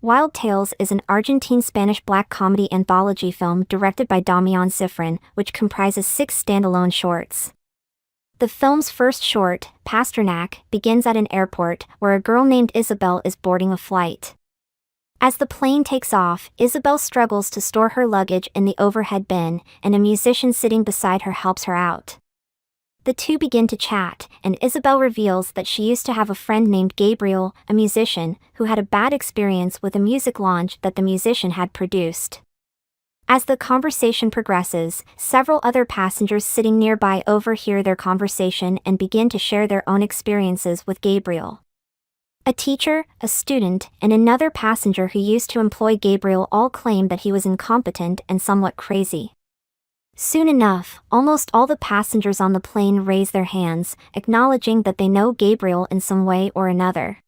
Wild Tales is an Argentine-Spanish black comedy anthology film directed by Damian Cifrin, which comprises 6 standalone shorts. The film's first short, Pasternak, begins at an airport where a girl named Isabel is boarding a flight. As the plane takes off, Isabel struggles to store her luggage in the overhead bin, and a musician sitting beside her helps her out. The two begin to chat, and Isabel reveals that she used to have a friend named Gabriel, a musician, who had a bad experience with a music launch that the musician had produced. As the conversation progresses, several other passengers sitting nearby overhear their conversation and begin to share their own experiences with Gabriel. A teacher, a student, and another passenger who used to employ Gabriel all claim that he was incompetent and somewhat crazy. Soon enough, almost all the passengers on the plane raise their hands, acknowledging that they know Gabriel in some way or another.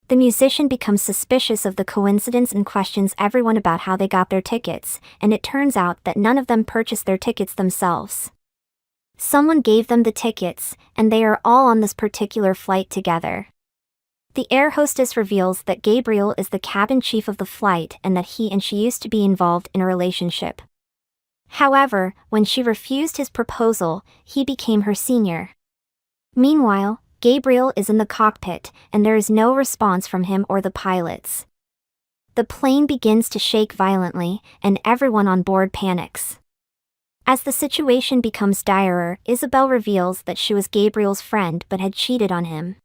The musician becomes suspicious of the coincidence and questions everyone about how they got their tickets, and it turns out that none of them purchased their tickets themselves. Someone gave them the tickets, and they are all on this particular flight together. The air hostess reveals that Gabriel is the cabin chief of the flight and that he and she used to be involved in a relationship. However, when she refused his proposal, he became her senior. Meanwhile, Gabriel is in the cockpit, and there is no response from him or the pilots. The plane begins to shake violently, and everyone on board panics. As the situation becomes direr, Isabel reveals that she was Gabriel's friend but had cheated on him.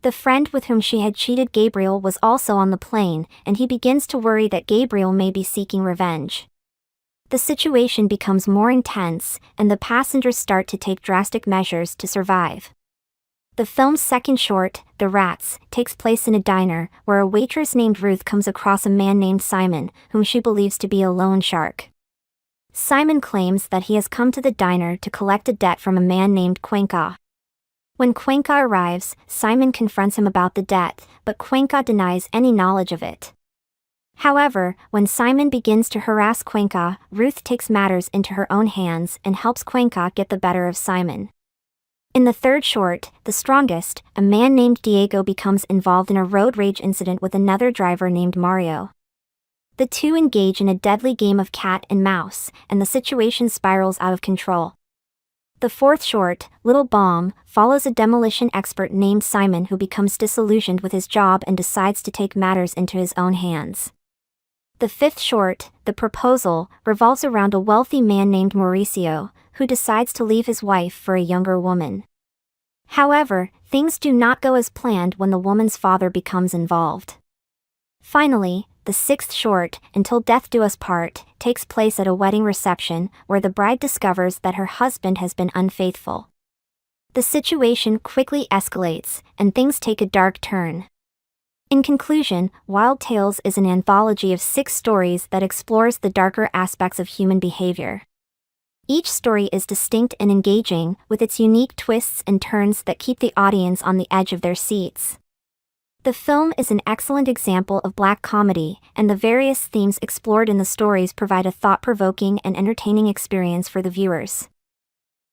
The friend with whom she had cheated Gabriel was also on the plane, and he begins to worry that Gabriel may be seeking revenge. The situation becomes more intense, and the passengers start to take drastic measures to survive. The film's second short, The Rats, takes place in a diner, where a waitress named Ruth comes across a man named Simon, whom she believes to be a loan shark. Simon claims that he has come to the diner to collect a debt from a man named Cuenca. When Cuenca arrives, Simon confronts him about the debt, but Cuenca denies any knowledge of it. However, when Simon begins to harass Cuenca, Ruth takes matters into her own hands and helps Cuenca get the better of Simon. In the third short, The Strongest, a man named Diego becomes involved in a road rage incident with another driver named Mario. The two engage in a deadly game of cat and mouse, and the situation spirals out of control. The fourth short, Little Bomb, follows a demolition expert named Simon who becomes disillusioned with his job and decides to take matters into his own hands. The fifth short, The Proposal, revolves around a wealthy man named Mauricio, who decides to leave his wife for a younger woman. However, things do not go as planned when the woman's father becomes involved. Finally, the sixth short, Until Death Do Us Part, takes place at a wedding reception, where the bride discovers that her husband has been unfaithful. The situation quickly escalates, and things take a dark turn. In conclusion, Wild Tales is an anthology of 6 stories that explores the darker aspects of human behavior. Each story is distinct and engaging, with its unique twists and turns that keep the audience on the edge of their seats. The film is an excellent example of black comedy, and the various themes explored in the stories provide a thought-provoking and entertaining experience for the viewers.